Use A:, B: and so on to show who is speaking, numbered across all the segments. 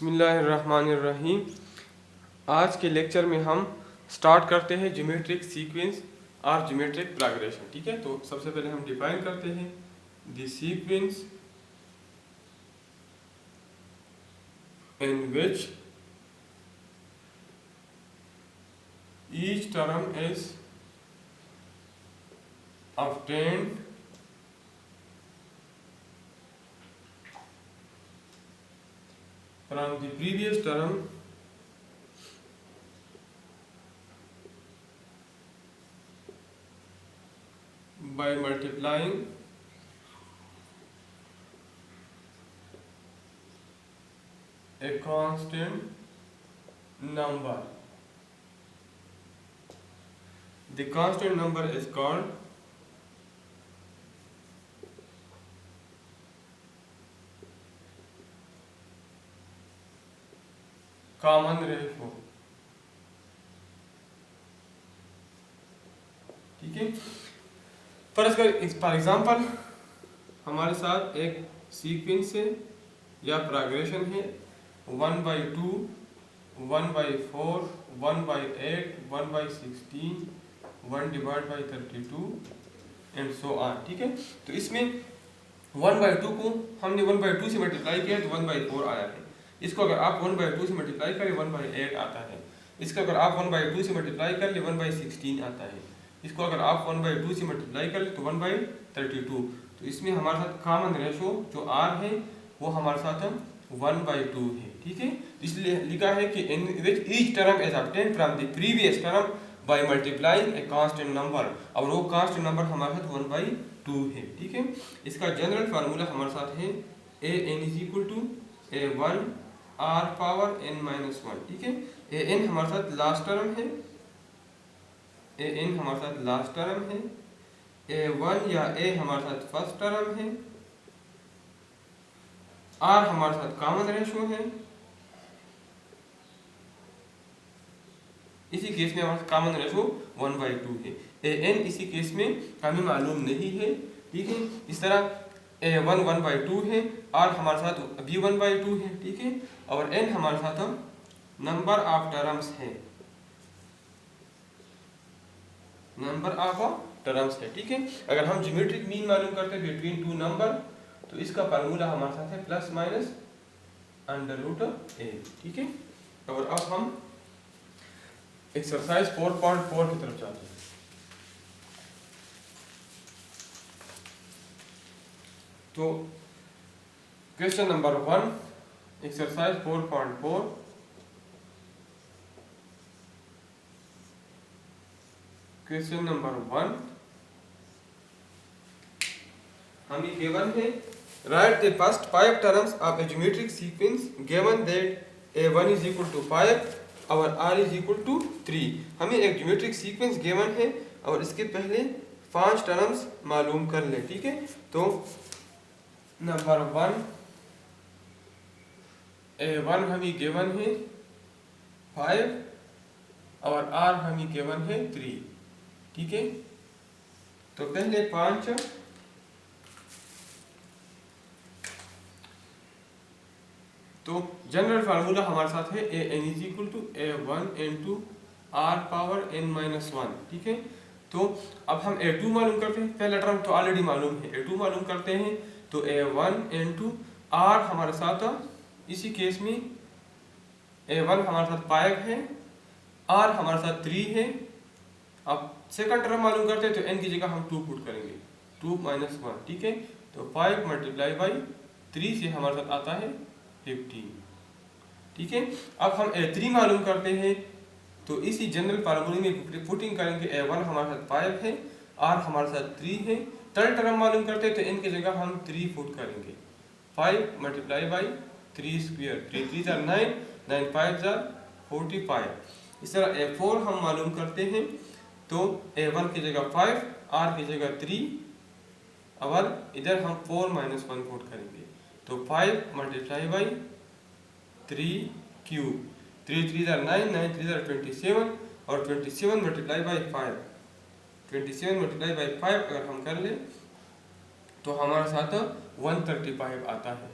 A: बिस्मिल्लाहिर्रहमानिर्रहीम। आज के लेक्चर में हम स्टार्ट करते हैं ज्योमेट्रिक सीक्वेंस और ज्योमेट्रिक प्रोग्रेशन। ठीक है, तो सबसे पहले हम डिफाइन करते हैं the sequence in which each term is obtained from the previous term by multiplying a constant number. The constant number is called common ratio. ठीक है, फॉर एग्जाम्पल हमारे साथ एक सीक्वेंस है या प्रोग्रेशन है 1/2, 1/4, 1/8, 1/16, 1/32 एंड सो ऑन। ठीक है, तो इसमें 1/2 को हमने 1/2 से मल्टीप्लाई किया तो 1/4 आया है। इसको अगर आप 1/2 से मल्टीप्लाई करें 1/8 आता है। इसको अगर आप 1/2 से मल्टीप्लाई कर ले 1/16 आता है। इसको अगर आप 1/2 से मल्टीप्लाई कर ले तो 1/32। तो इसमें हमारे साथ कॉमन रेशो जो r है वो हमारे साथ 1/2 है। ठीक है, इसलिए लिखा है कि in which each term is obtained from the previous term by multiplying a constant number. और वो कांस्टेंट नंबर हमारे साथ 1/2 है। ठीक है, इसका जनरल फार्मूला हमारे साथ है an = a1 r power n-1। ठीक है, an हमारे साथ लास्ट टर्म है, an हमारे साथ लास्ट टर्म है, a1 या a हमारे साथ फर्स्ट टर्म है, r हमारे साथ कॉमन रेशो है। इसी केस में हमारे कॉमन रेशो 1/2 है। an इसी केस में हमें मालूम नहीं है। ठीक है, इस तरह a1 1/2 है, r हमारे साथ भी 1/2 है। ठीक है, और n हमारे साथ नंबर ऑफ टर्म्स है, नंबर ऑफ टर्म्स है। ठीक है, अगर हम ज्योमेट्रिक मीन मालूम करते हैं बिटवीन टू नंबर तो इसका फार्मूला हमारे साथ है ±√a। ठीक है, और अब हम एक्सरसाइज 4.4 की तरफ जाते हैं। तो question number 1, exercise 4.4। Question number 1 हमें गिवन है right the first 5 terms of A geometric sequence given that a1 = 5 और r = 3। हमें एक ज्योमेट्रिक सीक्वेंस गिवन है और इसके पहले 5 टर्म्स मालूम कर लें। ठीक है, तो नंबर 1 a1 हमें गिवन है 5 और r हमें गिवन है 3। ठीक है, तो पहले 5 तो जनरल फार्मूला हमारे साथ है an = a1 × r power n-1। ठीक है, तो अब हम a2 मालूम करते हैं। पहला टर्म तो ऑलरेडी मालूम है, a2 मालूम करते हैं। तो a1 × r हमारे साथ इसी केस में a1 हमारे साथ 5 है, r हमारे साथ 3 है। अब सेकंड टर्म मालूम करते हैं तो n की जगह हम 2 पुट करेंगे, 2 - 1। ठीक है, तो 5 × 3 से हमारे साथ आता है 15। ठीक है, अब हम a3 मालूम करते हैं तो इसी जनरल फार्मूले में पुटिंग करेंगे। a1 हमारे साथ 5 है, r हमारे साथ 3 है। थर्ड टर्म मालूम करते हैं तो n की जगह हम 3 पुट करेंगे, 5 × 3²। 3 × 3 = 9, 9 × 5 = 45। इस तरह a4 हम मालूम करते हैं तो a1 की जगह 5, r की जगह 3 और इधर हम 4 - 1 पुट करेंगे। तो 5 × 3³ 3 × 3 = 9, 9 × 3 = 27 और 27 × 5, 27 × 5 अगर हम कर ले तो हमारे साथ 135 आता है।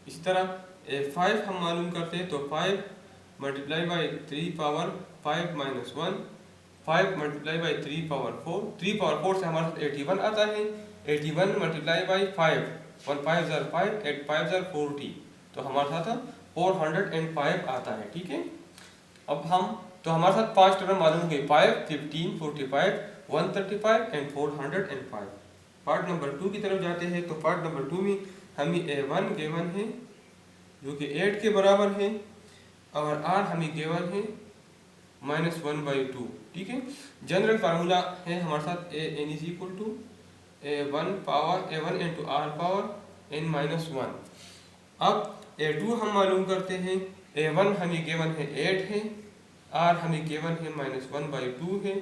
A: इस तरह 5 हम मालूम करते हैं, तो 5 multiply by 3 power 5 minus 1, 5 multiply by 3 power 4, 3 power 4 से हमारे साथ 81 आता है। 81 मल्टीप्लाई बाई 5, 1 5 ज़र 5, 8 5 ज़र 40, तो हमारे साथ 405 आता है। ठीक है, अब हम तो हमारे साथ 5 टर्म मालूम हो गए, 5, 15, 45, 135 एंड 405। पार्ट नंबर 2 की तरफ जाते हैं। तो पार्ट नंबर 2 में हमें A1 गिवन है जो कि 8 के बराबर है, और R हमें गिवन है -1/2। ठीक है, जनरल फार्मूला है हमारे साथ n is equal to A1 into R power n minus 1। अब A2 हम मालूम करते हैं, A1 हमें गिवन है 8 है, R हमें गिवन है -1/2 है।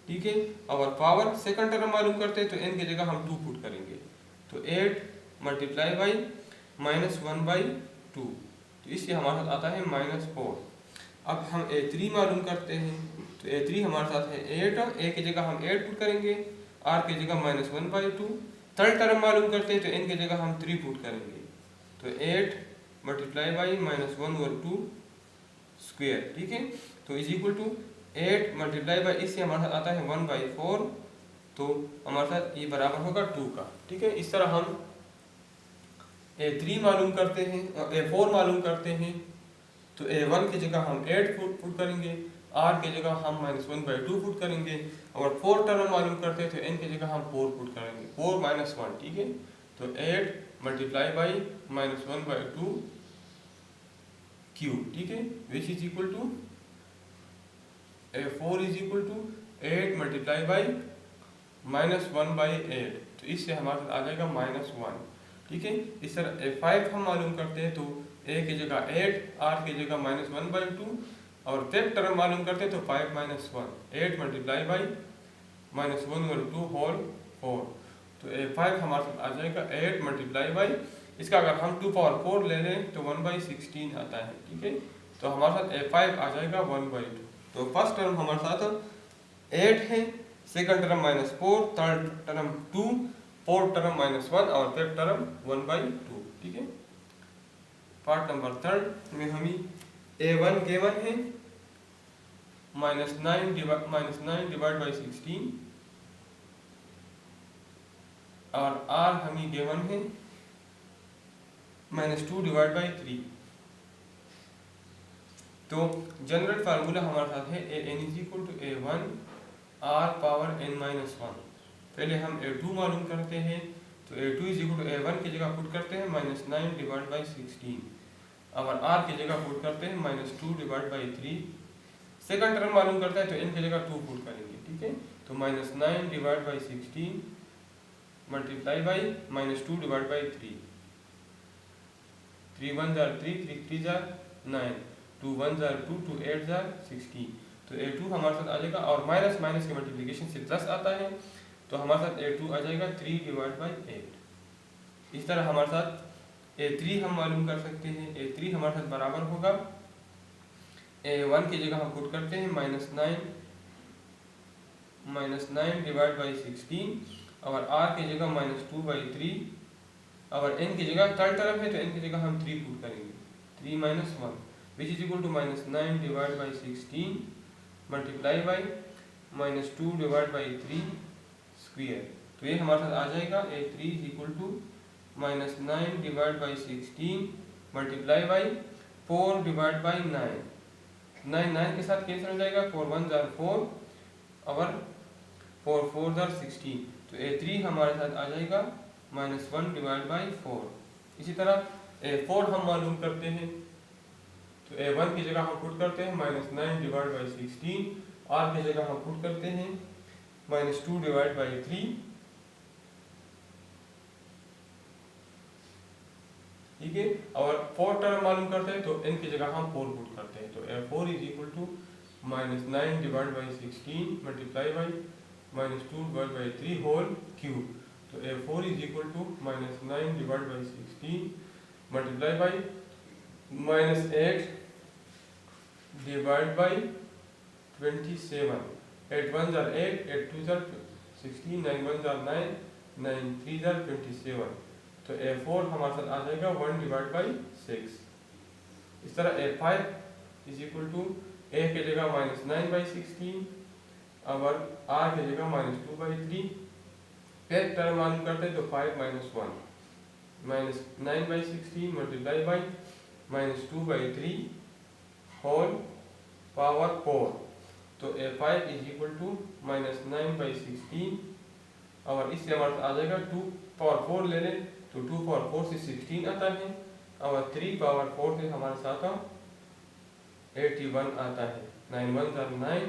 A: ठीक है, और पावर सेकंड टर्म मालूम करते हैं, तो n की जगह हम 2 पुट करेंगे, तो 8 मल्टीप्लाई बाई -1/2, तो इससे हमारे साथ आता है -4। अब हम A3 मालूम करते हैं, तो A3 हमारे साथ है 8, A की जगह हम 8 पुट करेंगे, R की जगह -1/2। थर्ड टर्म मालूम करते हैं, तो n की जगह हम 3 पुट करेंगे, तो 8 मल्टीप्लाई बाई -1/2 स्क्वायर। ठीक है, तो is equal to 8 multiply by, इससे हमारे साथ आता है 1/4, तो हमारे साथ ये बराबर होगा 2 का। ठीक है, इस तरह हम A3 मालूम करते हैं, A4 मालूम करते हैं, तो A1 की जगह हम 8 पुट करेंगे, R की जगह हम -1/2 पुट करेंगे, और 4 टर्म मालूम करते हैं, तो n की जगह हम 4 पुट करेंगे, 4 - 1। ठीक है, तो 8 मल्टीप्लाई बाई -1/2 क्यूब। ठीक है, which is equal to A4 is equal to 8 multiply by -1/8, तो इससे हमारे साथ आ जाएगा -1। ठीक है, इस तरह A5 हम मालूम करते हैं, तो A की जगह 8, R की जगह -1/2, और फिफ्थ टर्म मालूम करते हैं, तो 5 - 1, 8 मल्टीप्लाई बाई -1/2 होल 4, तो A5 हमारे साथ आ जाएगा 8 मल्टीप्लाई बाई, इसका अगर हम 2 पावर 4 ले लें तो 1/16 आता है। ठीक है, तो हमारे साथ A5 आ जाएगा 1/2। तो फर्स्ट टर्म हमारे साथ 8 है, second term -4, third term 2, fourth term -1, और फिफ्थ टर्म 1/2। ठीक है, पार्ट नंबर 3 में हमें A1 गिवन है -9 डिवाइड बाई 16, और R हमें गिवन है -2 डिवाइड बाई 3। तो जनरल फार्मूला हमारे साथ है n is equal to A1 R power n-1। पहले हम A2 मालूम करते हैं, तो A2 is equal to A1 की जगह पुट करते हैं -9 डिवाइड बाई 16, और R की जगह पुट करते हैं -2 डिवाइड बाई 3। सेकंड टर्म मालूम करता है, तो n की जगह 2 पुट करेंगे। ठीक है, तो -9 divide by 16 multiply by -2 divide by 3, 3 1 jar 3, 3 3 jar 9, 2 1 jar 2, 2 8 jar 16, तो A2 हमारे साथ आ जाएगा, और माइनस माइनस के मल्टीप्लिकेशन से प्लस आता है, तो हमारे साथ A2 आ जाएगा 3 डिवाइड बाई 8। इस तरह हमारे साथ A3 हम मालूम कर सकते हैं, A3 हमारे साथ बराबर होगा, A1 की जगह हम पुट करते हैं -9 डिवाइड बाई 16, और R की जगह -2/3, और n की जगह थर्ड टर्म है, तो n की जगह हम 3 पुट करेंगे, 3 - 1, which is equal to -9 divide by 16 multiply by -2 divide by 3 square. तो ये हमारे साथ आ जाएगा A3 is equal to -9 divide by 16 multiply by 4 divide by 9, 9 के साथ कैंसिल हो जाएगा, 4 1 जार 4, और 4 4 जार 16, तो A3 हमारे साथ आ जाएगा -1 डिवाइड बाई 4। इसी तरह A4 हम मालूम करते हैं, तो A1 की जगह हम पुट करते हैं -9 डिवाइड बाई 16, R की जगह हम पुट करते हैं -2 डिवाइड बाई 3। ठीक है, और फोर्थ टर्म मालूम करते हैं, तो n की जगह हम 4 पुट करते हैं, तो A4 is equal to -9 divide by 16 multiply by -2 divide by 3 whole cube, तो A4 is equal to -9 divide by 16 multiply by -8 divide by 27, 8 1 जार 8, 8 2 जार 16, 9 1 जार 9, 9 3 जार 27, तो A4 हमारे साथ आ जाएगा 1 डिवाइड बाई 6। इस तरह A5 is equal to A की जगह -9/16 और R की जगह -2/3। फिर टर्म मालूम करते हैं तो 5 - 1 -9/16 मल्टीप्लाई बाई -2/3 होल पावर 4। तो A5 इज इक्वल टू -9/16 और इससे हमारे आ जाएगा 2 पावर 4 ले लें तो 2 पावर 4 से 16 आता है और 3 पावर 4 से हमारे साथ 81 आता है। 9 1 ज़र 9,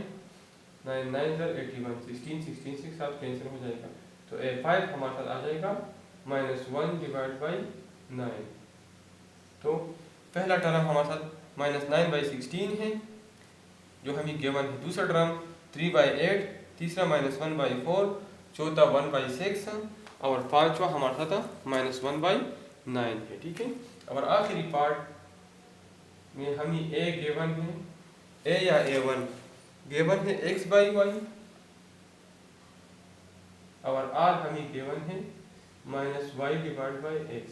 A: 9 9 ज़र 81, 16 16 से साथ कैंसिल हो जाएगा। तो A5 हमारे साथ आ जाएगा -1/9। तो पहला टर्म हमारे साथ -9/16 है जो हमें गिवन है। दूसरा टर्म 3/8, तीसरा -1/4, चौथा 1/6 और पांचवा हमारे साथ -1/9 है। ठीक है। और आखिरी पार्ट में हमें A गिवन है, A या A1 गिवन है x/y और R हमें गिवन है -y/x।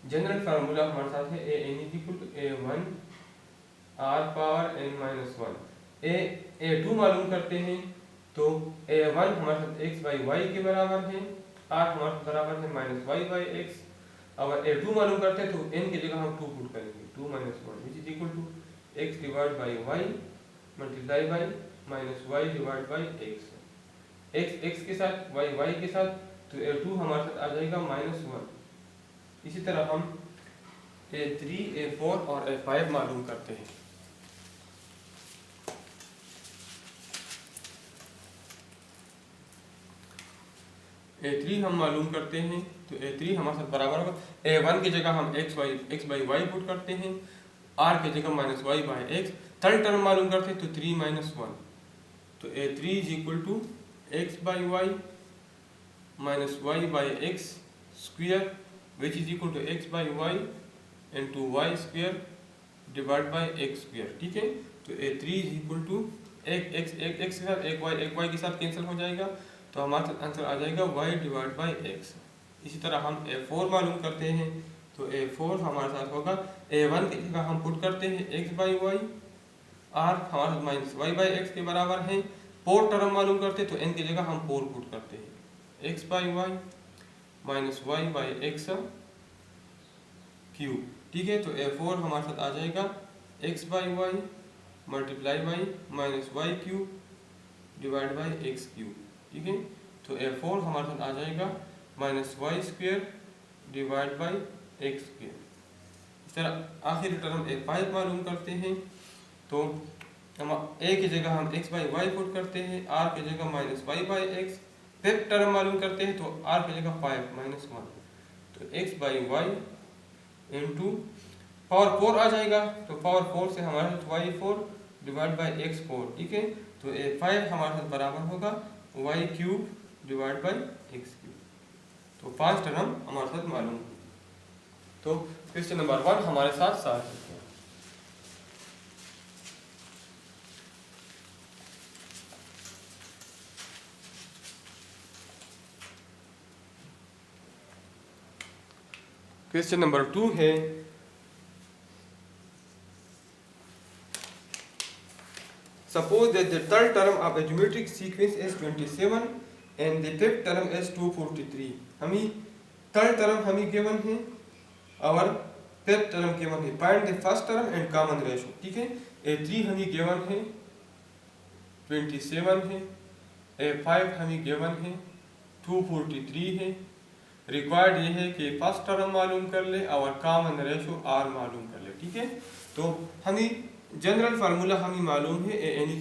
A: जनरल फार्मूला हमारे साथ है an = a1 r power n-1। A2 मालूम करते हैं तो a1 हमारे साथ x/y के बराबर है, r हमारे साथ बराबर है -y/x। और a2 मालूम करते हैं तो n की जगह हम 2 पुट करेंगे, 2 - 1 = x/y multiply by -y/x। x के साथ y के साथ तो a2 हमारे साथ आ जाएगा -1। इसी तरह हम A3, A4 और A5 मालूम करते हैं। A3 हम मालूम करते हैं तो A3 हमारे साथ बराबर होगा, A1 की जगह हम x/y पुट करते हैं, R की जगह -y/x। थर्ड टर्म मालूम करते हैं तो 3 - 1। तो A3 is equal to x/y -y/x square which is equal to x/y into y square divide by x square. ठीक है। तो A3 is equal to x के साथ एक y के साथ कैंसिल हो जाएगा तो हमारे साथ आंसर आ जाएगा y डिवाइड बाई x। इसी तरह हम A4 मालूम करते हैं तो A4 हमारे साथ होगा, A1 की जगह हम पुट करते हैं x/y, R हमारे साथ -y/x के बराबर है। 4 टर्म मालूम करते हैं तो n की जगह हम 4 पुट करते हैं, x/y -y/x क्यूब। ठीक है। तो A4 हमारे साथ आ जाएगा x/y multiply by -y cube divide by x cube. ठीक है। तो A4 हमारे साथ आ जाएगा -y square divide by x square. इस तरह आखिरी टर्म A5 मालूम करते हैं तो हम A की जगह हम x/y पुट करते हैं, R की जगह -y/x। फिफ्थ टर्म मालूम करते हैं तो R की जगह 5 - 1 तो x/y इंटू पावर 4 आ जाएगा तो पावर 4 से हमारे साथ y4 डिवाइड बाई x4। ठीक है। तो A5 हमारे साथ बराबर होगा y cube divide by x cube. तो 5 टर्म हमारे साथ मालूम। तो क्वेश्चन नंबर 1 हमारे साथ साथ है। क्वेश्चन नंबर 2 है, suppose that the third term of a geometric sequence is 27 and the fifth term is 243। हमें थर्ड टर्म हमें गिवन है और फिफ्थ टर्म गिवन है। Find the first term and common ratio. ठीक है। A3 हमें given है 27 है, A5 हमें गिवन है 243 है। रिक्वायर्ड ये है कि फर्स्ट टर्म मालूम कर ले और कॉमन रेशियो R मालूम कर ले। ठीक है। तो हमें जनरल फार्मूला हमें मालूम है an =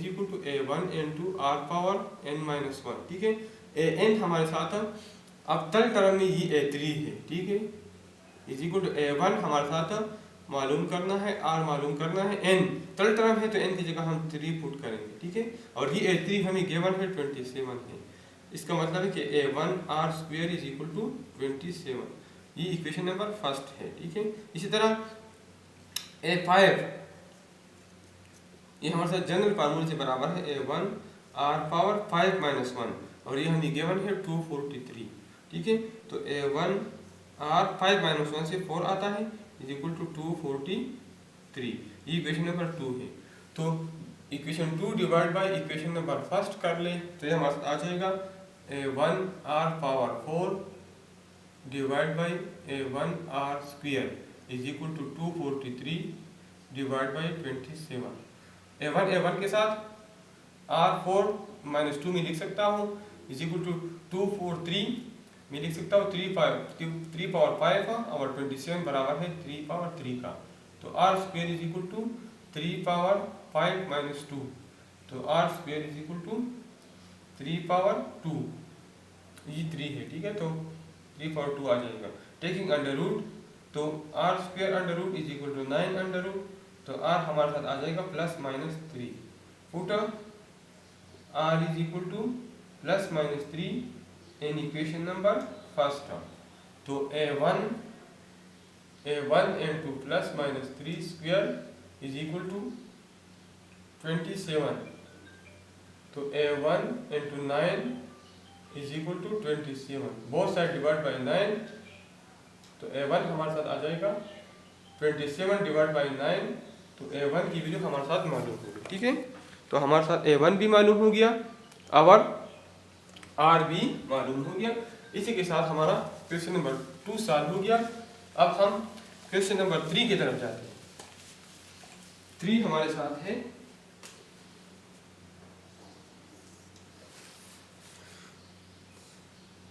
A: a1 × r power n-1। ठीक है। an हमारे साथ अब थर्ड टर्म में ये A3 है। ठीक है। = a1 हमारे साथ मालूम करना है, r मालूम करना है, n थर्ड टर्म है तो n की जगह हम 3 पुट करेंगे। ठीक है। और ये A3 हमें गिवन है 27 है। इसका मतलब है कि a1 r स्क्वायर = 27। ये इक्वेशन नंबर फर्स्ट है। ठीक है। इसी तरह A5 ये हमारे साथ जनरल फार्मूले से बराबर है a1 r पावर 5 - 1 और ये हमें गिवन है 243। ठीक है। तो a1 r 5 - 1 से 4 आता है, इज इक्वल टू 243, ये इक्वेशन नंबर 2 है। तो equation 2 divide by equation number first कर ले तो ये हमारे साथ आ जाएगा a1r power 4 divide by a1r square is equal to 243 divide by 27। a1 के साथ r4 माइनस 2 में लिख सकता हूँ इज इक्वल टू 243 में लिख सकता हूँ 3 पावर 5 और 27 बराबर है 3 पावर 3 का। तो r square is equal to 3 power 5 minus 2, तो r square is equal to 3 power 2, ये 3 है, ठीक है। तो 3 पावर 2 आ जाएगा। टेकिंग अंडर रूट तो r square under root is equal to 9 under root, तो r हमारे साथ आ जाएगा plus minus 3। Put r is equal to plus minus 3 in equation number first. तो a1 into plus minus 3 square is equal to 27। तो a1 into 9 is equal to 27, both side divide by 9, तो a1 हमारे साथ आ जाएगा 27 divide by 9, तो a1 की value हमारे साथ मालूम होगी, ठीक है। तो हमारे साथ a1 भी मालूम हो गया और r भी मालूम हो गया। इसी के साथ हमारा क्वेश्चन नंबर 2 सॉल्व हो गया। अब हम क्वेश्चन नंबर 3 की तरफ जाते हैं। 3 हमारे साथ है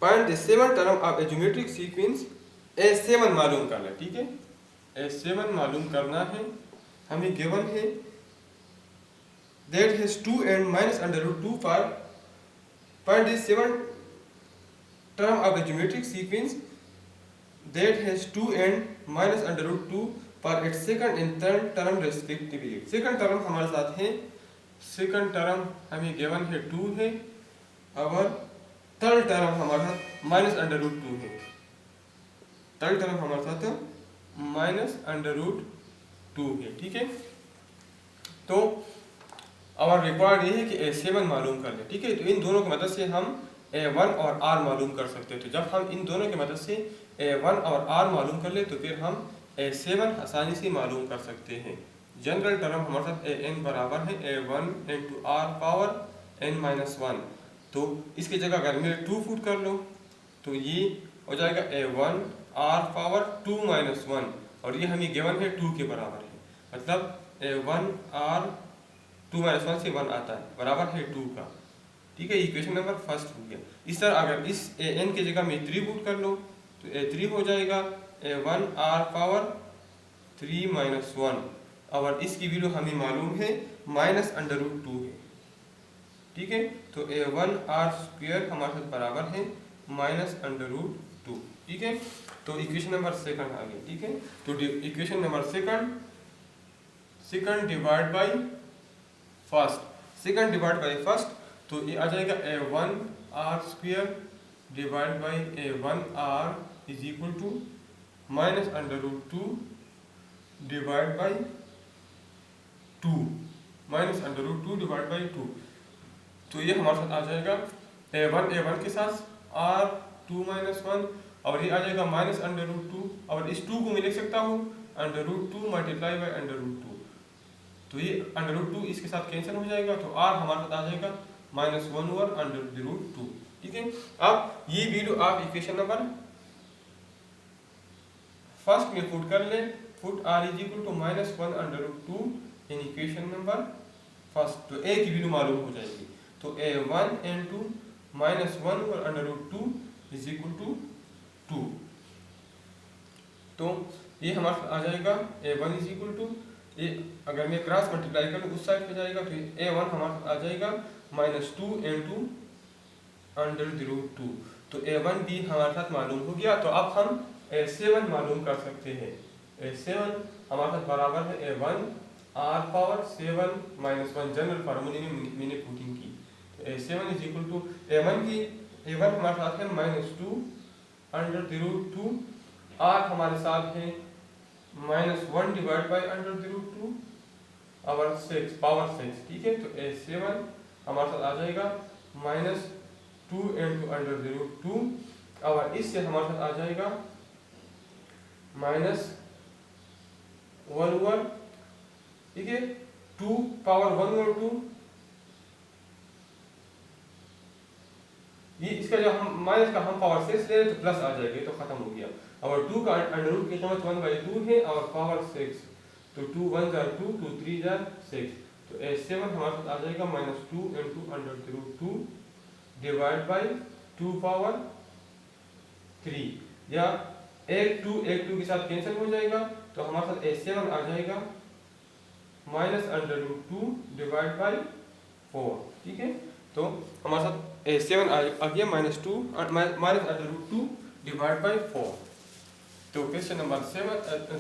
A: find the 7 term of A geometric sequence A7 मालूम करना है, ठीक है। A7 मालूम करना है, हमें गिवन है that has 2 and minus under root 2 for find the 7 term of a geometric sequence that has 2 and minus under root 2 for its second and third term respectively। Second term हमारे साथ है, second term हमें given है 2 है और third term हमारे साथ minus under root 2 है। थर्ड टर्म हमारे साथ माइनस अंडर रूट 2 है, ठीक है। तो और रिक्वायर्ड ये है कि A7 मालूम कर ले, ठीक है। तो इन दोनों की मदद से हम A1 और R मालूम कर सकते हैं। तो जब हम इन दोनों की मदद से A1 और R मालूम कर ले तो फिर हम A7 आसानी से मालूम कर सकते हैं। जनरल टर्म हमारे साथ An बराबर है A1 into R power n minus 1। तो इसकी जगह अगर मैं 2 फुट कर लो तो ये हो जाएगा A1 R पावर 2 माइनस 1, और ये हमें गिवन है 2 के बराबर है, मतलब A1 R 2 माइनस 1 से 1 आता है बराबर है 2 का, ठीक है। इक्वेशन नंबर फर्स्ट हो गया। इस तरह अगर इस an की जगह में 3 पुट कर लो तो A3 हो जाएगा A1 R पावर 3 माइनस 1, और इसकी वैल्यू हमें मालूम है माइनस अंडर रूट 2 है, ठीक है। तो A1 R स्क्वायर हमारे साथ बराबर है माइनस अंडर रूट 2, ठीक है। तो इक्वेशन नंबर सेकंड आ गया, ठीक है। तो equation number second divide by first, second divide by first, तो ये आ जाएगा A1 R square divide by A1 R is equal to minus under root 2 divide by 2, minus under root 2 divide by 2। तो ये हमारे साथ आ जाएगा A1 के साथ R 2 माइनस 1, और ये आ जाएगा माइनस अंडर रूट 2, और इस 2 को मैं लिख सकता हूँ under root 2 multiply by under root 2। तो ये अंडर रूट 2 इसके साथ कैंसिल हो जाएगा, तो R हमारे साथ आ जाएगा माइनस 1 ओवर अंडर रूट 2, ठीक है। अब ये वैल्यू आप इक्वेशन नंबर फर्स्ट में पुट कर ले, put R is equal to minus 1 under root 2 in equation number first, तो A की वैल्यू मालूम हो जाएगी। तो A1 into minus 1 over under root 2 is equal to 2। तो ये हमारे साथ आ जाएगा A1 इज इक्वल टू, ये अगर मैं क्रॉस मल्टीप्लाई करूँ उस साइड पे जाएगा तो A1 हमारे साथ आ जाएगा माइनस 2 इंटू अंडर रूट 2। तो A1 भी हमारे साथ मालूम हो गया। तो अब हम A7 मालूम कर सकते हैं। A7 हमारे साथ बराबर है A1 R power 7 minus 1, general फार्मूले में मैंने पुटिंग की। तो A7 is equal to A1 हमारे साथ है माइनस 2 अंडर रूट 2, R हमारे साथ है minus 1 divide by under root 2 और 6 पावर 6, ठीक है। तो A7 हमारे साथ आ जाएगा माइनस 2 इंटू अंडर रूट 2, और इससे हमारे साथ आ जाएगा माइनस 1 ओवर, ठीक है, 2 पावर 1 ओवर 2, ये इसका जो हम माइनस का हम पावर 6 ले तो प्लस आ जाएगा, तो खत्म हो गया। और 2 का अंडर रूट की कीमत 1/2 है और पावर 6, तो 2 1 जार 2, 2 3 जार 6, तो A7 हमारे साथ आ जाएगा -2 × √2 डिवाइड बाई 2 पावर 3, या एक 2 के साथ कैंसिल हो जाएगा, तो हमारे साथ A7 आ जाएगा -√2 डिवाइड बाई 4, ठीक है। तो हमारे साथ A7 आ गया -2 -√2 डिवाइड बाई 4। तो क्वेश्चन नंबर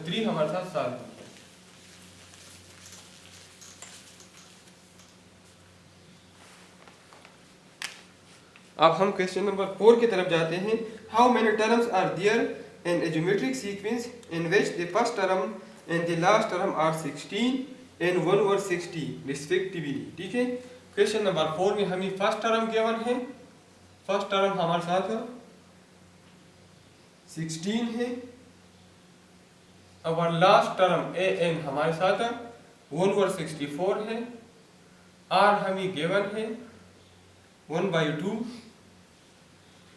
A: 3 हमारे साथ सॉल्व हो गया। अब हम क्वेश्चन नंबर 4 की तरफ जाते हैं। How many terms are there in a geometric sequence in which the first term and the last term are 16 and 1 over 60 respectively, ठीक है। क्वेश्चन नंबर 4 में हमें फर्स्ट टर्म गिवन है, फर्स्ट टर्म हमारे साथ 16 है, और लास्ट टर्म an हमारे साथ 1 ओवर 64 है, r हमें गिवन है 1/2।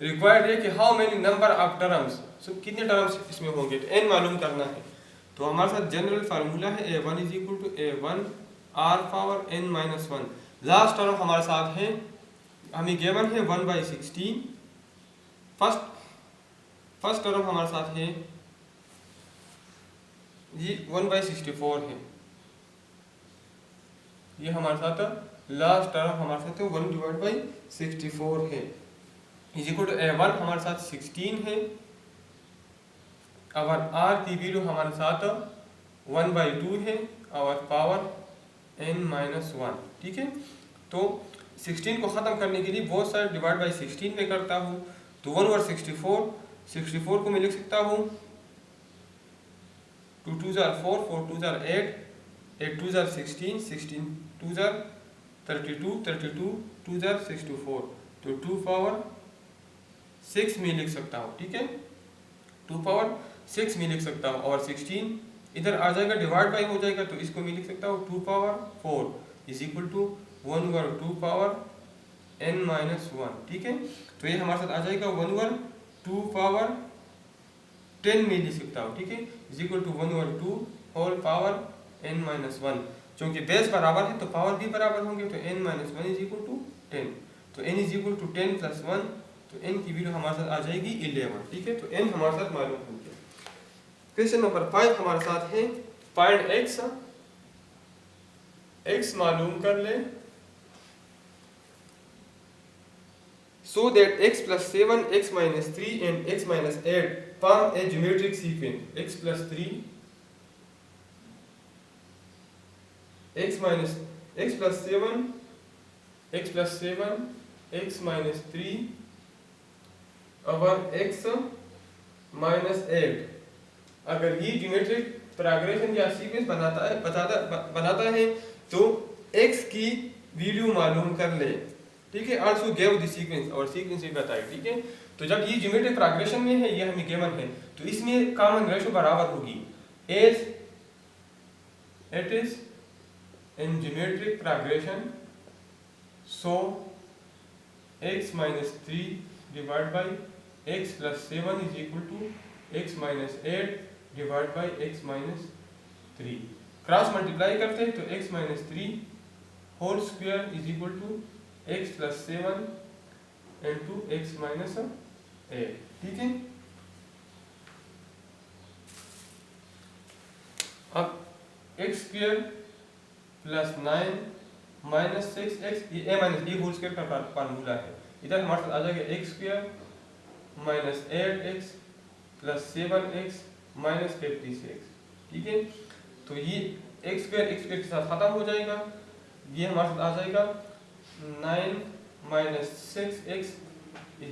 A: रिक्वायर्ड है कि how many number of terms, कितने टर्म्स इसमें होंगे, तो n मालूम करना है। तो हमारे साथ जनरल फार्मूला है a1 = a1 r power n-1। Last term हमारे साथ है, हमें गिवन है 1/16। फर्स्ट टर्म हमारे साथ है ये 1/64 है, ये हमारे साथ लास्ट टर्म हमारे साथ 1/64 है, a1 हमारे साथ 16 है, और r की वैल्यू हमारे साथ 1/2 है और पावर n-1, ठीक है। तो 16 को ख़त्म करने के लिए बहुत सारे डिवाइड बाई 16 में करता हूँ, तो 1 ओवर 64 को मैं लिख सकता हूँ 2 2 जार 4, 4 2 जार 8, 8 2 जार 16, 16 2 जार 32, 32 2 जार 64, तो 2 पावर 6 में लिख सकता हूँ, ठीक है, 2 पावर 6 में लिख सकता हूँ, और 16 इधर आ जाएगा, डिवाइड बाई हो जाएगा, तो इसको मैं लिख सकता हूँ 2 पावर 4 = 1 ओवर 2 पावर n-1, ठीक है। तो ये हमारे साथ आ जाएगा 1 ओवर 2 पावर 10 में लिख सकता हूँ, ठीक है, = 1 ओवर 2 होल पावर n-1। क्योंकि बेस बराबर है तो पावर भी बराबर होंगे, तो n-1 = 10, तो n = 10 + 1, तो n की वैल्यू हमारे साथ आ जाएगी 11, ठीक है। तो n हमारे साथ मालूम हो गया। क्वेश्चन नंबर 5 हमारे साथ है फाइंड x मालूम कर ले so that x + 7, x - 3 and x - 8 form a geometric sequence। x + 3, x + 7, x + 7, x - 3 और x - 8 अगर ये ज्योमेट्रिक प्रोग्रेशन या सीक्वेंस बनाता है तो x की वैल्यू मालूम कर ले, ठीक है। आल्सो गिव द सीक्वेंस, और सीक्वेंस भी बताए, ठीक है। तो जब ये ज्योमेट्रिक प्रोग्रेशन में है, ये हमें गिवन है, तो इसमें कॉमन रेशियो बराबर होगी as it is in geometric progression, so x - 3 divide by x + 7 = x - 8 divide by x - 3। Cross multiply करते हैं तो x - 3 whole square = x + 7 into x - 8, ठीक है। अब x² + 9 - 6x, ये a - होल स्क्वायर का फार्मूला है, इधर हमारे साथ आ जाएगा x² - 8x + 7x - 56, ठीक है। तो ये x² के साथ खत्म हो जाएगा, ये हमारे साथ आ जाएगा 9 - 6x =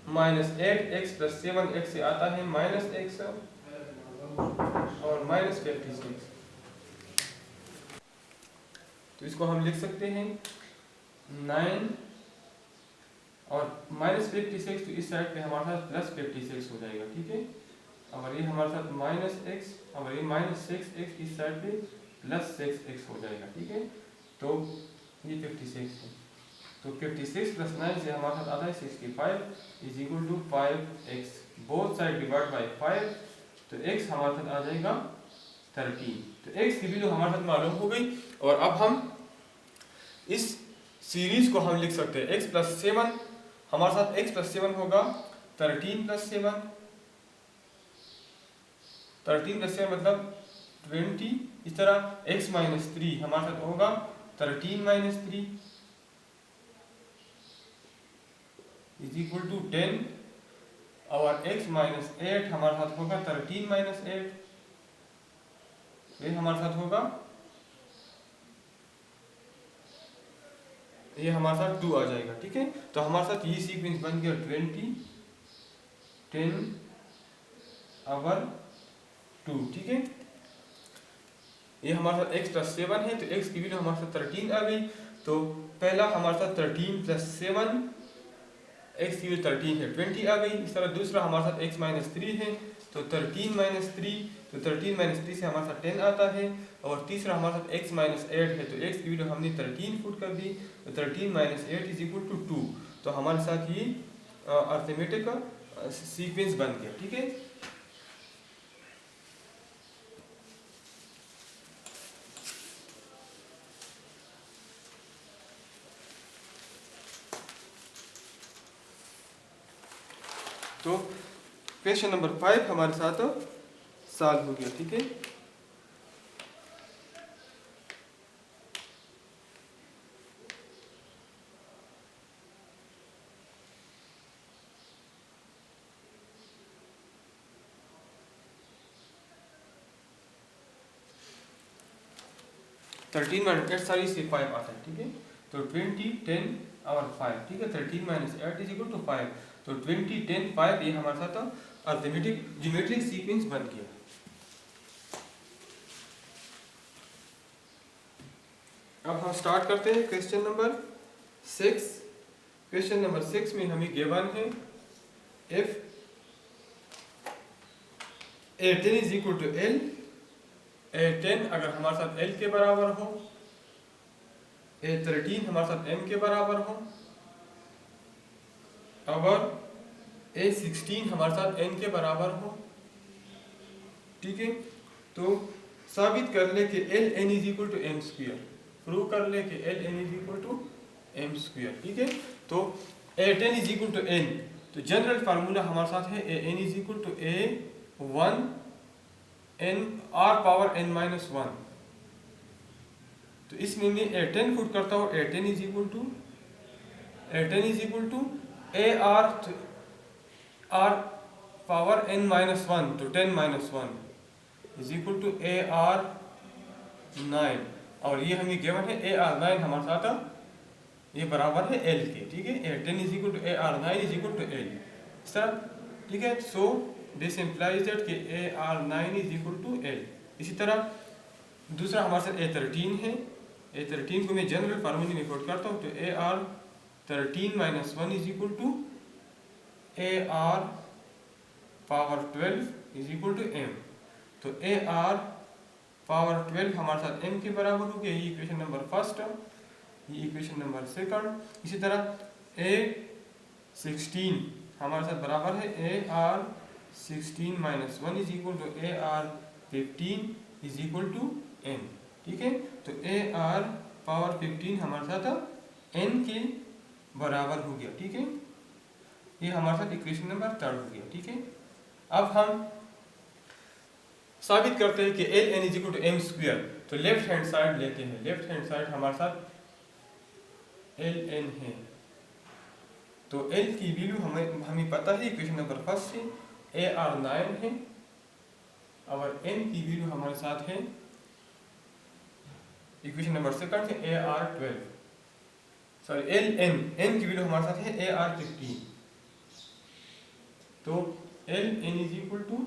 A: -8x + 7x से आता है -x और -56, तो इसको हम लिख सकते हैं 9 और -56, तो इस साइड पे हमारे साथ +56 हो जाएगा, ठीक है। और ये हमारे साथ माइनस एक्स और ये माइनस 6x इस साइड पे प्लस 6x हो जाएगा, ठीक है। तो ये 56 है, तो 56 प्लस 9 से हमारे साथ आता है 65 is equal to 5x, both side divide by 5, तो x हमारे साथ आ जाएगा 13। तो x की वैल्यू हमारे साथ मालूम हो गई। और अब हम इस सीरीज को हम लिख सकते हैं x प्लस 7, हमारे साथ x प्लस 7 होगा 13 प्लस 7, 13 प्लस 7 मतलब 20। इस तरह x माइनस 3 हमारे साथ होगा 13 माइनस 3 इज इक्वल टू 10, और x माइनस 8 हमारे साथ होगा 13 माइनस 8, ये हमारे साथ होगा, ये हमारे साथ 2 आ जाएगा, ठीक है। तो हमारे साथ ये सीक्वेंस बन गया 20 10 और 2, ठीक है। ये हमारे साथ x प्लस 7 है, तो x की वैल्यू हमारे साथ 13 आ गई। तो पहला हमारे साथ 13 प्लस 7, x की वैल्यू 13 है 20 आ गई। इस तरह दूसरा हमारे साथ x माइनस 3 है, तो 13 माइनस 3, तो 13 माइनस 3 से हमारे साथ 10 आता है। और तीसरा हमारे साथ x माइनस 8 है, तो x की वैल्यू हमने 13 पुट कर दी, तो 13 माइनस 8 इज इक्वल टू 2। तो हमारे साथ ये अर्थमेटिक का सीक्वेंस बन गया, ठीक है। तो क्वेश्चन नंबर 5 हमारे साथ सॉल्व हो गया, ठीक है। थर्टीन माइनस 8 सारी से 5 आता है, ठीक है। तो 20 10 और 5, ठीक है। 13 माइनस 8 इज इक्वल टू 5, तो 20 10 5 ये हमारे साथ अर्थमेटिक ज्योमेट्रिक सीक्वेंस बन गया। अब हम स्टार्ट करते हैं क्वेश्चन नंबर 6। क्वेश्चन नंबर 6 में हमें गिवन है if A10 is equal to L, A10 अगर हमारे साथ L के बराबर हो, A13 हमारे साथ M के बराबर हो, अगर A16 हमारे साथ N के बराबर हो, ठीक है। तो साबित कर ले कि Ln is equal to M square, prove कर ले कि Ln is equal to M square, ठीक है। तो A10 is equal to N, तो जनरल फार्मूला हमारे साथ है An is equal to A1 n r power n minus 1। तो इसमें मैं A10 पुट करता हूँ, A10 is equal to a r power n minus 1, तो 10 minus 1 is equal to a r 9, और ये हमें गिवन है a r 9 हमारे साथ ये बराबर है L के, ठीक है। A10 is equal to a r 9 is equal to L, इस तरह, ठीक है। सो दिस इम्प्लाइज दैट कि a r 9 is equal to L। इसी तरह दूसरा हमारे साथ A13 है, A13 को मैं जनरल फार्मूले में कोट करता हूँ, तो a r 13 minus 1 is equal to a r power 12 is equal to m। तो a r पावर 12 हमारे साथ m के बराबर हो गया, ये इक्वेशन नंबर फर्स्ट, ये इक्वेशन नंबर सेकंड। इसी तरह A16 हमारे साथ बराबर है a r 16 minus 1 is equal to a r 15 is equal to n, ठीक है। तो a r पावर 15 हमारे साथ n के बराबर हो गया, ठीक है। ये हमारे साथ इक्वेशन नंबर 3 हो गया, ठीक है। अब हम साबित करते हैं कि Ln is equal to m square. तो लेफ्ट हैंड साइड लेते हैं, लेफ्ट हैंड साइड हमारे साथ Ln है, तो L की वैल्यू हमें पता है इक्वेशन नंबर फर्स्ट से a r 9 है, और n की वैल्यू हमारे साथ है इक्वेशन नंबर सेकंड से a r 12, सॉरी n की वैल्यू हमारे साथ है a r 15। तो Ln is equal to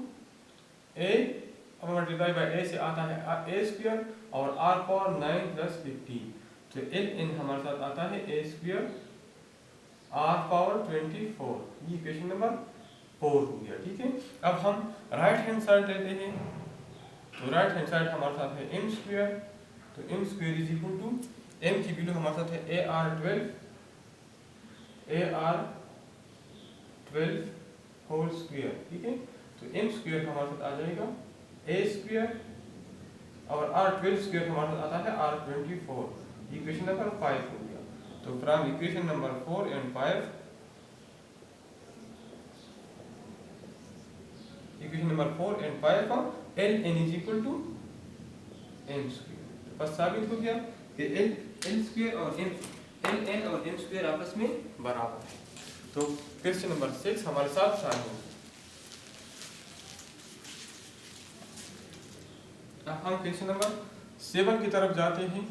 A: a multiply by a से आता है a स्क्वायर और r पावर 9 प्लस 15, तो Ln हमारे साथ आता है a स्क्वायर r पावर 24, ये इक्वेशन नंबर 4 हो गया, ठीक है। अब हम राइट हैंड साइड लेते हैं, तो राइट हैंड साइड हमारे साथ है m स्क्वायर, तो m square is equal to m की वैल्यू हमारे साथ है AR12 होल स्क्वायर, ठीक है। तो m स्क्वायर हमारे साथ आ जाएगा a स्क्वायर और R12 स्क्वायर हमारे साथ आता है R24, इक्वेशन नंबर 5 हो गया। तो from equation number 4 and 5, equation number 4 and 5 का ln is equal to m square. बस साबित हो गया कि l स्क्वायर और ln और m स्क्वायर आपस में बराबर है। तो क्वेश्चन नंबर 6 हमारे साथ शामिल है। अब हम क्वेश्चन नंबर 7 की तरफ जाते हैं।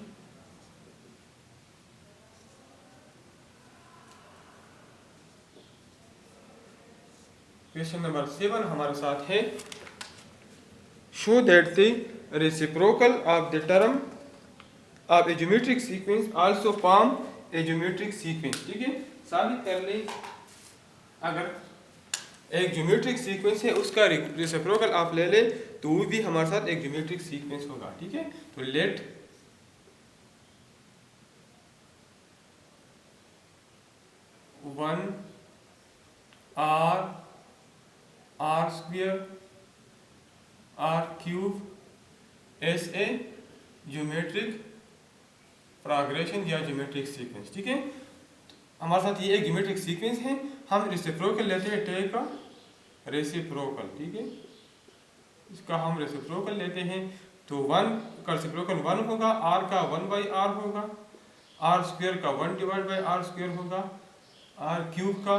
A: क्वेश्चन नंबर 7 हमारे साथ है, show that the reciprocal of the term of A geometric sequence also form A geometric sequence, ठीक है। साबित कर ले अगर एक ज्योमेट्रिक सीक्वेंस है उसका रेसिप्रोकल आप ले ले तो वो भी हमारे साथ एक ज्योमेट्रिक सीक्वेंस होगा, ठीक है। तो let one r square r cube is a geometric progression या ज्योमेट्रिक सीक्वेंस, ठीक है। हमारे साथ ये एक ज्योमेट्रिक सीक्वेंस है, हम रेसिप्रोकल लेते हैं टेक का रेसिप्रोकल, ठीक है। इसका हम रेसिप्रोकल लेते हैं तो 1 का रेसिप्रोकल 1 होगा, r का 1/r होगा, r स्क्वायर का 1 डिवाइड बाई r स्क्वायर होगा, r क्यूब का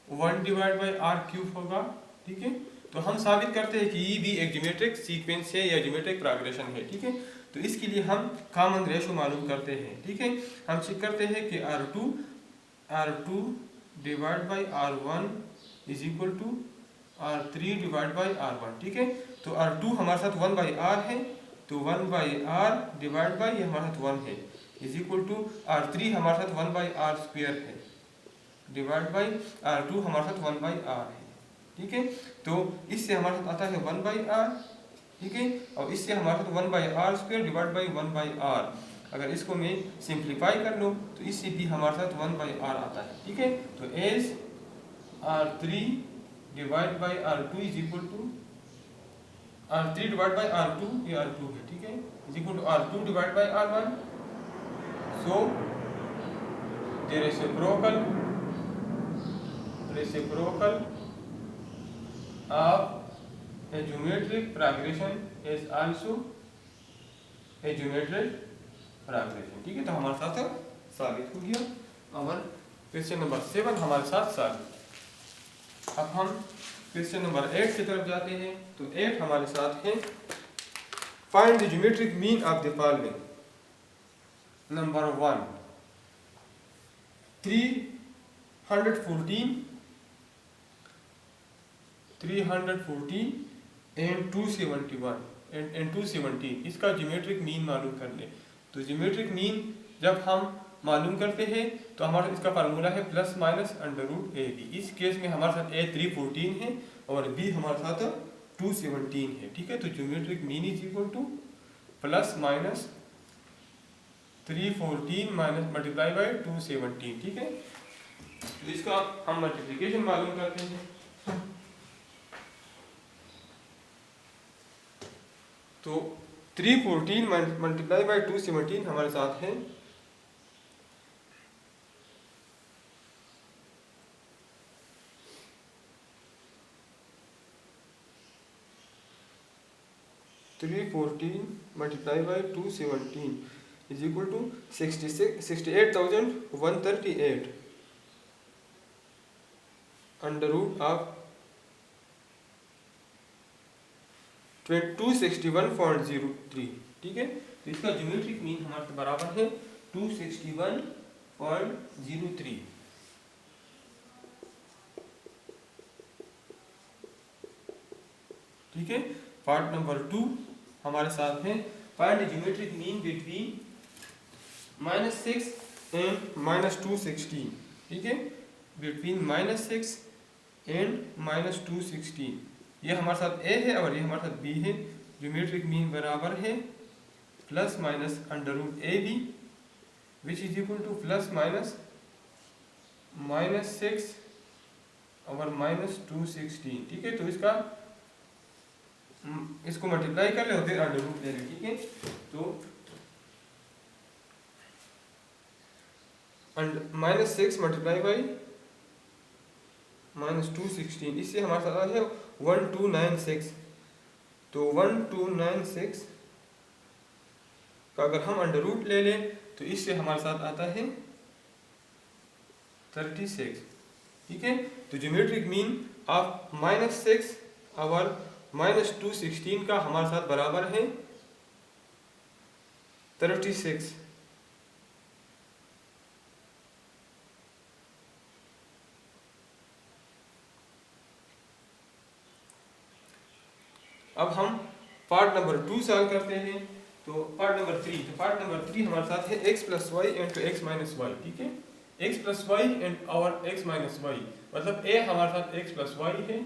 A: 1 डिवाइड बाई r क्यूब होगा, ठीक है। तो हम साबित करते हैं कि ये भी एक ज्योमेट्रिक सीक्वेंस है या ज्योमेट्रिक प्रोग्रेशन है, ठीक है। तो इसके लिए हम कॉमन रेशो मालूम करते हैं, ठीक है। हम चेक करते हैं कि R2 divide by R1 is equal to R3 divide by R1, ठीक है। तो R2 हमारे साथ 1/r है, तो 1/r डिवाइड बाई हमारे साथ 1 है इज इक्वल टू R3 हमारे साथ 1/r स्क्वायर है डिवाइड बाई R2 हमारे साथ 1/r है, ठीक है। तो इससे हमारे साथ आता है 1/r, ठीक है, और इससे हमारे साथ 1/r square divide by 1/r। अगर इसको मैं सिंप्लीफाई कर लूँ तो इससे भी हमारे साथ 1/r आता है, ठीक है। तो as R3 divide by R2 is equal to R3 divide by R2, ये R2 है, ठीक है, is equal to R2 divide by R1। So the reciprocal of a geometric progression is also a geometric progression, ठीक है। तो हमारे साथ साबित हो गया और क्वेश्चन नंबर 7 हमारे साथ साबित। अब हम क्वेश्चन नंबर 8 की तरफ जाते हैं। तो 8 हमारे साथ है, find the geometric mean of the following. Number 1 314 and 217 इसका ज्योमेट्रिक मीन मालूम कर ले। तो ज्योमेट्रिक मीन जब हम मालूम करते हैं तो हमारा इसका फार्मूला है प्लस माइनस √ab। इस केस में हमारे साथ a 314 है और b हमारे साथ 217 है, ठीक है। तो geometric mean is equal to plus minus 314 minus multiply by 217, ठीक है। तो इसका हम मल्टीप्लिकेशन मालूम करते हैं। तो 314 मल्टीप्लाई बाई 217 हमारे साथ है 314 multiply by 217 is equal to 68,138 under root of 261.03, ठीक है। तो इसका ज्योमेट्रिक मीन हमारे बराबर है 261.03, ठीक है। पार्ट नंबर 2 हमारे साथ है, find geometric mean between -6 and -216, ठीक है। Between -6 and minus 216। ये हमारे साथ ए है और ये हमारे साथ बी है। ज्योमेट्रिक मीन बराबर है plus minus under root A b which is equal to plus minus -6 और -216। ठीक है, तो इसको मल्टीप्लाई कर ले और फिर अंडर रूट ले लें। ठीक है, तो -6 मल्टीप्लाई बाई -216, इससे हमारे साथ आता है 1296। तो 1296 का अगर हम अंडर रूट ले लें तो इससे हमारे साथ आता है 36। ठीक है, तो ज्योमेट्रिक मीन ऑफ -6 और -216 का हमारे साथ बराबर है 36। अब हम पार्ट नंबर 2 सॉल्व करते हैं। तो पार्ट नंबर 3 हमारे साथ है x plus y into x minus y. ठीक है, x प्लस वाई एंड और x माइनस वाई, मतलब a हमारे साथ x प्लस वाई है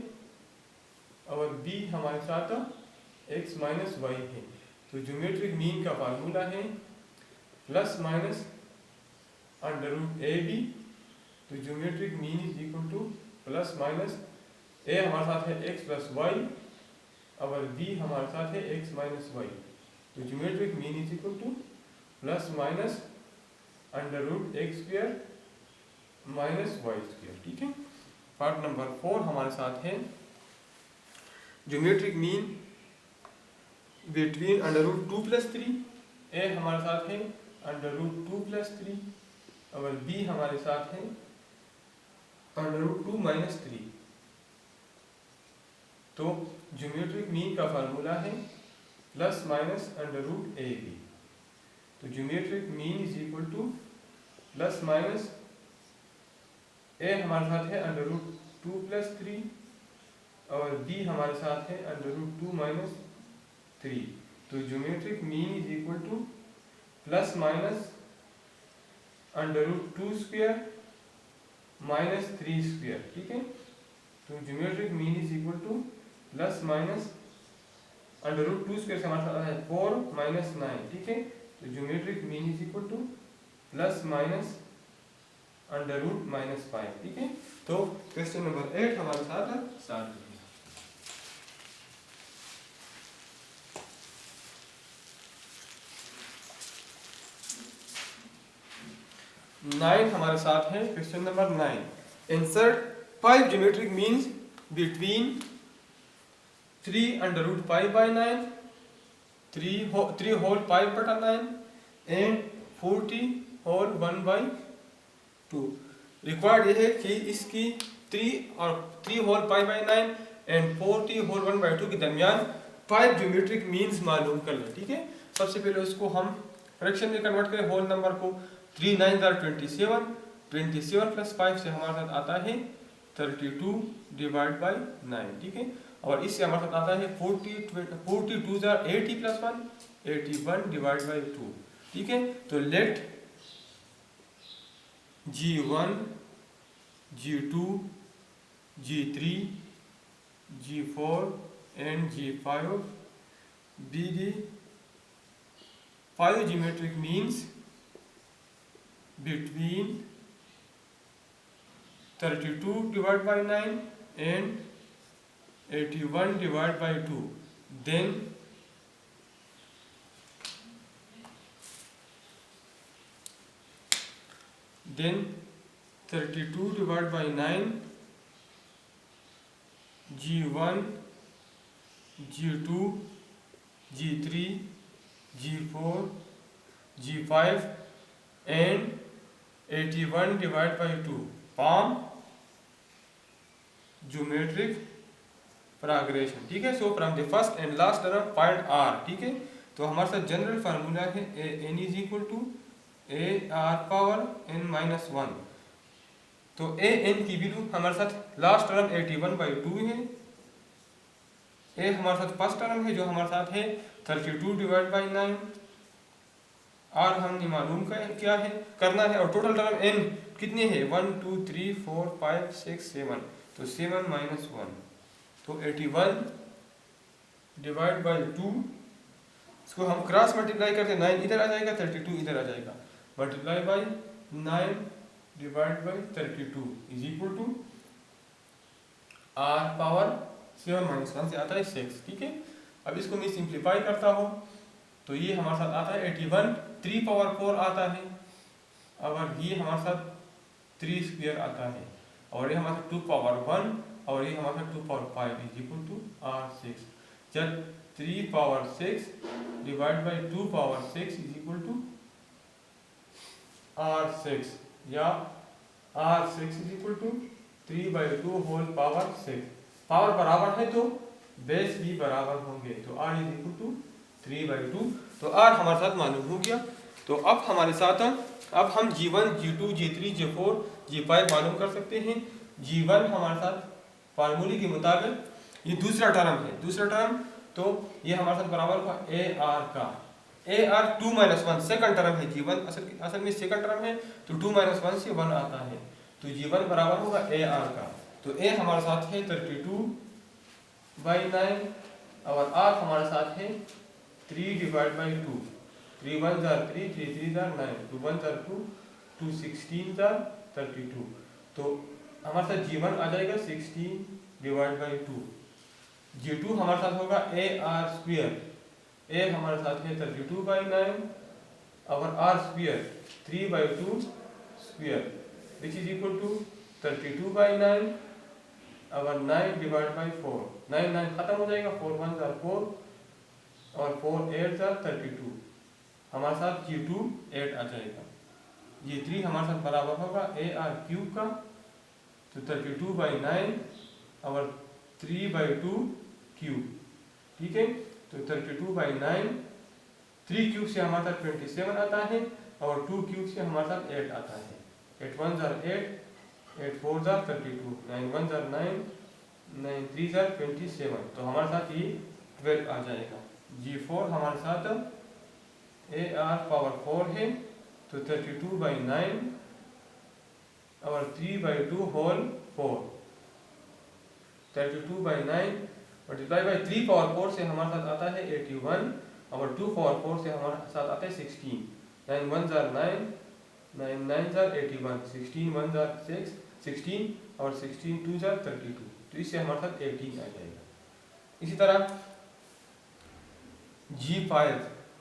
A: और b हमारे साथ x माइनस वाई है। तो ज्योमेट्रिक मीन का फार्मूला है प्लस माइनस अंडर रूट ए बी। तो geometric mean is equal to plus minus a हमारे साथ है x प्लस वाई और b हमारे साथ है x माइनस वाई। तो geometric mean is equal to plus minus under root X square minus Y square. ठीक है, पार्ट नंबर 4 हमारे साथ है geometric mean between under root 2 plus 3। ए हमारे साथ है अंडर रूट 2 प्लस 3 और बी हमारे साथ है अंडर रूट 2 माइनस 3। तो ज्योमेट्रिक मीन का फार्मूला है प्लस माइनस अंडर रूट ए बी। तो geometric mean is equal to plus minus A हमारे साथ है अंडर रूट 2 प्लस 3 और बी हमारे साथ है अंडर रूट 2 माइनस 3। तो geometric mean is equal to plus minus under root 2 square minus 3 square. ठीक है, तो geometric mean is equal to plus minus under root 2 square से हमारे साथ है 4 माइनस 9। ठीक है, तो geometric mean is equal to plus minus under root minus 5। ठीक है, तो क्वेश्चन नंबर 8 हमारे साथ सॉल्व किया। 9 हमारे साथ है question number 9। Insert 5 geometric means between 3 under root 5 by 9, 3 whole 5 बटा 9 एंड 40 होल 1 बाई 2। रिक्वायर्ड ये है कि इसकी 3 whole 5 by 9 and 40 whole 1 by 2 के दरमियान 5 ज्योमेट्रिक मीन्स मालूम कर लें। ठीक है, सबसे पहले उसको हम फ्रैक्शन में कन्वर्ट करें होल नंबर को। 3 9 27, 27 प्लस 5 से हमारे साथ आता है 32 डिवाइड बाई 9। ठीक है, और इससे हमारे साथ आता है 42 80 प्लस 1 81 डिवाइड बाई 2। ठीक है, तो late G1 G2 G3 G4 and G5 be the 5 geometric means between 32 divided by 9 and 81 divided by 2. Then then 32 divided by 9 G1 G2 G3 G4 G5 and 81 divided by 2 form geometric progression। ठीक है, so from the first and last term find r. ठीक है, तो हमारे साथ general formula है n is equal to a r power n minus 1। तो A N की वैल्यू हमारे साथ लास्ट टर्म 81 बाई 2 है। ए हमारे साथ फर्स्ट टर्म है जो हमारे साथ है 32 डिवाइड बाई 9। और हमने मालूम क्या है करना है, और टोटल टर्म एन कितने हैं 1 2 3 4 5 6 7। तो 7 माइनस 1, तो 81 डिवाइड बाई 2, इसको हम क्रॉस मल्टीप्लाई करते 9 इधर आ जाएगा, 32 इधर आ जाएगा, multiply by 9 divide by 32 is equal to r power 7 minus 1 से आता है 6। ठीक है, अब इसको मैं सिंप्लीफाई करता हूँ तो ये हमारे साथ आता है 81 3 पावर 4 आता है, और ये हमारे साथ 3 स्क्वायर आता है, और ये हमारे साथ 2 पावर 1 और ये हमारे साथ 2 power 5 is equal to r6। जब 3 power 6 divide by 2 power 6 is equal to r6, या r6 is equal to 3 by 2 whole power 6। Power बराबर है तो बेस भी बराबर होंगे, तो r is equal to 3 by 2, तो r हमारे साथ मालूम हो गया। तो अब हमारे साथ अब हम G1 G2 G3 G4 G5 मालूम कर सकते हैं। G1 हमारे साथ फार्मूले के मुताबिक ये दूसरा टर्म है, दूसरा टर्म तो ये हमारे साथ बराबर होगा AR का, AR 2 माइनस 1 सेकंड टर्म है, G1 असल में सेकंड टर्म है, तो 2 माइनस 1 से 1 आता है, तो G1 बराबर होगा AR का। तो A हमारे साथ है 32 बाई 9, और R हमारे साथ है 3 divide by 2, 3 1 jar 3, 3 3 jar 9, 2 1 jar 2, 2 16 jar 32, तो हमारे साथ G1 आ जाएगा 16 डिवाइड बाई 2। G2 हमारे साथ होगा AR स्क्वायर, A हमारे साथ है 32 बाई 9, और R square 3 by 2 square which is equal to 32 by 9, और 9 डिवाइड बाई 4, 9 9 खत्म हो जाएगा, 4 1 जार 4, और 4 8 जार 32, हमारे साथ G2 8 आ जाएगा। G3 हमारे साथ बराबर होगा AR क्यूब का, तो 32 बाई 9 और 3 बाई 2 क्यूब। ठीक है, तो 32 बाई 9, 3 क्यूब से हमारे साथ 27 आता है, और 2 क्यूब से हमारे साथ 8 आता है, 8 1 जार 8, 8 4 जार 32, 9 1 जार 9, 9 3 जार 27, तो हमारे साथ ये 12 आ जाएगा। G4 हमारे साथ AR पावर 4 है, तो 32 बाई 9 और 3 by 2 whole 4, 32 by 9 multiply by 3 power 4 से हमारे साथ आता है 81, और 2 पावर 4 से हमारे साथ आता है 16, 9 1 जार 9, 9 9 जार 81, 16 1 जार 6 16, और 16 2 जार 32, तो इससे हमारे साथ 18 आ जाएगा। इसी तरह G5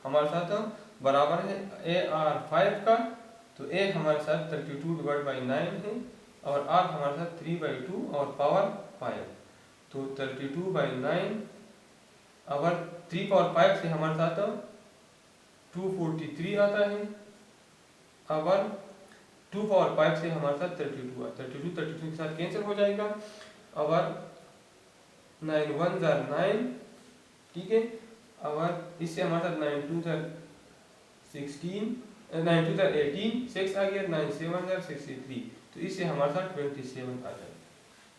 A: हमारे साथ बराबर है AR 5 का, तो A हमारे साथ 32 डिवाइड बाई 9 है, और R हमारे साथ 3 बाई 2 और पावर 5, तो 32 बाई 9 और 3 पावर 5 से हमारे साथ 243 आता है, और 2 पावर 5 से हमारे साथ 32 आता है, 32 के साथ कैंसिल हो जाएगा, और 9 1 जार 9, ठीक है, और इससे हमारे साथ 9 2 जार 16, 9 2 जार 18, 6 आ गया, 9 7 जार 63, तो इससे हमारे साथ 27 आ जाएगा।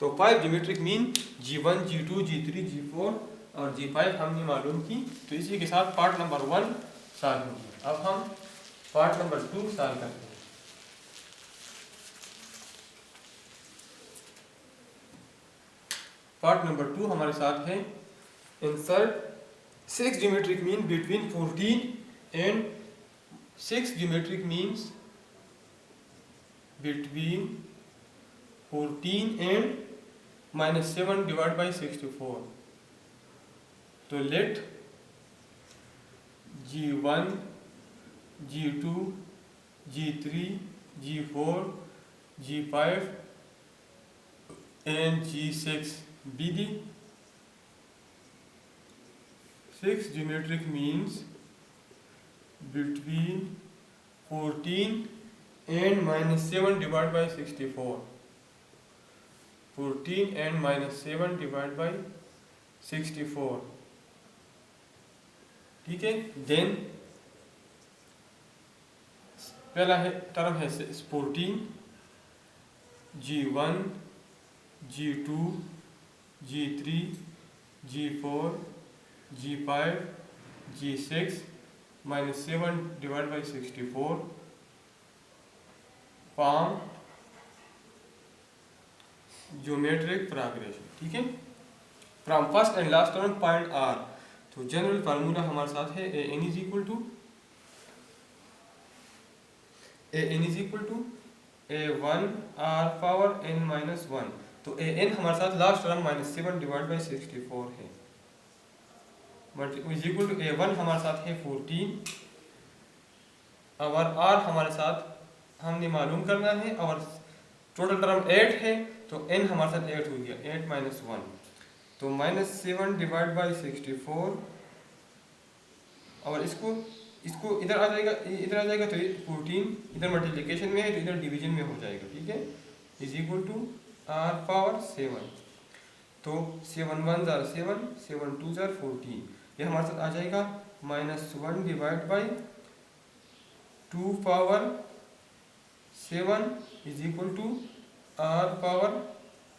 A: तो 5 geometric mean G1 G2 G3 G4 और G5 हमने मालूम की, तो इसी के साथ पार्ट नंबर 1 सॉल्व हो गया। अब हम पार्ट नंबर 2 सॉल्व करते हैं। पार्ट नंबर 2 हमारे साथ है insert 6 geometric mean between 14 and 6 geometric means between 14 and minus 7 divided by 64. तो let G1 G2 G3 G4 G5 and G6 be the 6 geometric means between 14 and minus 7 divided by 64. 14 and minus 7 divided by 64. ठीक है, then पहला है term है 14, G1 G2 G3 G4 G5 G6 minus 7 divided by 64 palm geometric progression, ठीक है, from first and last term point R. तो general formula हमारे साथ है A N is equal to A1 R power n minus 1। तो AN हमारे साथ last term -7 divide by 64 है, इज इक्वल टू A1 हमारे साथ है 14 और R हमारे साथ हमने मालूम करना है और टोटल टर्म 8 है, तो n हमारे साथ 8 हो गया, 8 माइनस 1, तो -7 डिवाइड बाई 64 और इसको इधर आ जाएगा, तो 14 इधर मल्टीप्लिकेशन में है तो इधर डिवीजन में हो जाएगा, ठीक है, is equal to R power 7। तो 7 1 जार 7, 7 2 जार 14, ये हमारे साथ आ जाएगा -1 divide by 2 power 7 is equal to R power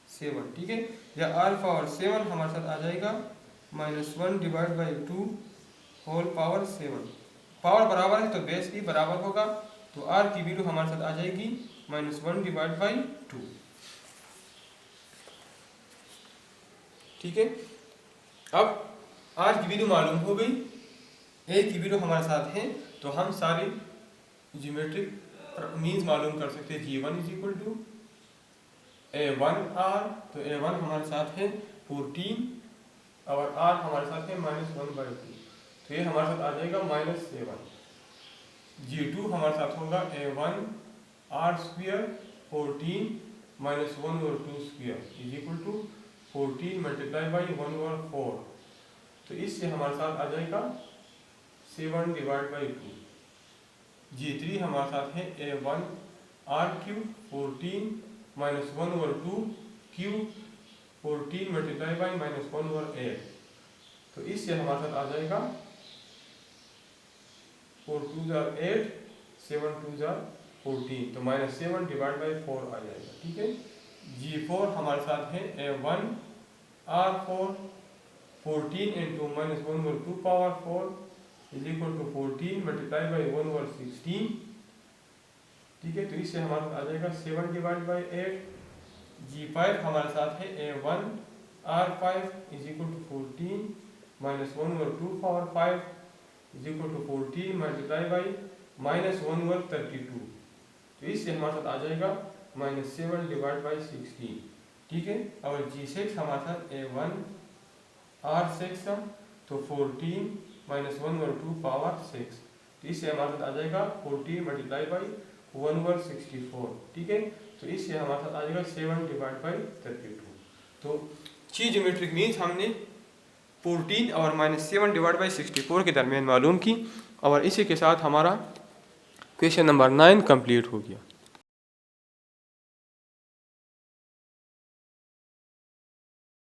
A: 7, ठीक है, या R पावर 7 हमारे साथ आ जाएगा -1 divide by 2 whole power 7। Power बराबर है तो बेस भी बराबर होगा, तो R की वैल्यू हमारे साथ आ जाएगी -1 डिवाइड बाई 2, ठीक है। अब R की वैल्यू मालूम हो गई, A की वैल्यू हमारे साथ है, तो हम सारे ज्योमेट्रिक मीन्स मालूम कर सकते हैं। G1 is equal to A1R, तो A1 हमारे साथ है 14 और R हमारे साथ है -1/2, तो ये हमारे साथ आ जाएगा -7। G2 हमारे साथ होगा A1 R square 14 -1/2 square is equal to 14 multiply by 1/4, तो इससे हमारे साथ आ जाएगा 7 डिवाइड बाई 2। G3 हमारे साथ है A1 R cube 14 -1/2 cube 14 multiply by -1/8, तो इससे हमारे साथ आ जाएगा 4 2 जार 8, 7 2 जार 14, तो -7 डिवाइड बाई 4 आ जाएगा, ठीक है। G4 हमारे साथ है A1 R4 14 into -1/2 power 4 is equal to 14 multiply by 1/16, ठीक है, तो इससे हमारे साथ आ जाएगा 7 डिवाइड बाई 8। G5 हमारे साथ है A1 R5 is equal to 14 -1/2 power 5 is equal to 14 multiply by -1/32, तो इससे हमारे साथ आ जाएगा -7 डिवाइड बाई 16, ठीक है। और G6 हमारे साथ A1 R6 तो 14 -1/2 पावर 6, तो इससे हमारे साथ आ जाएगा 14 मल्टीप्लाई बाई 1/64, ठीक है, तो इससे हमारे साथ आ जाएगा 7 डिवाइड बाई 32। तो चीज ज्योमेट्रिक मीन्स हमने 14 और -7 डिवाइड बाई 64 के दरमियान मालूम की, और इसी के साथ हमारा क्वेश्चन नंबर 9 कंप्लीट हो गया।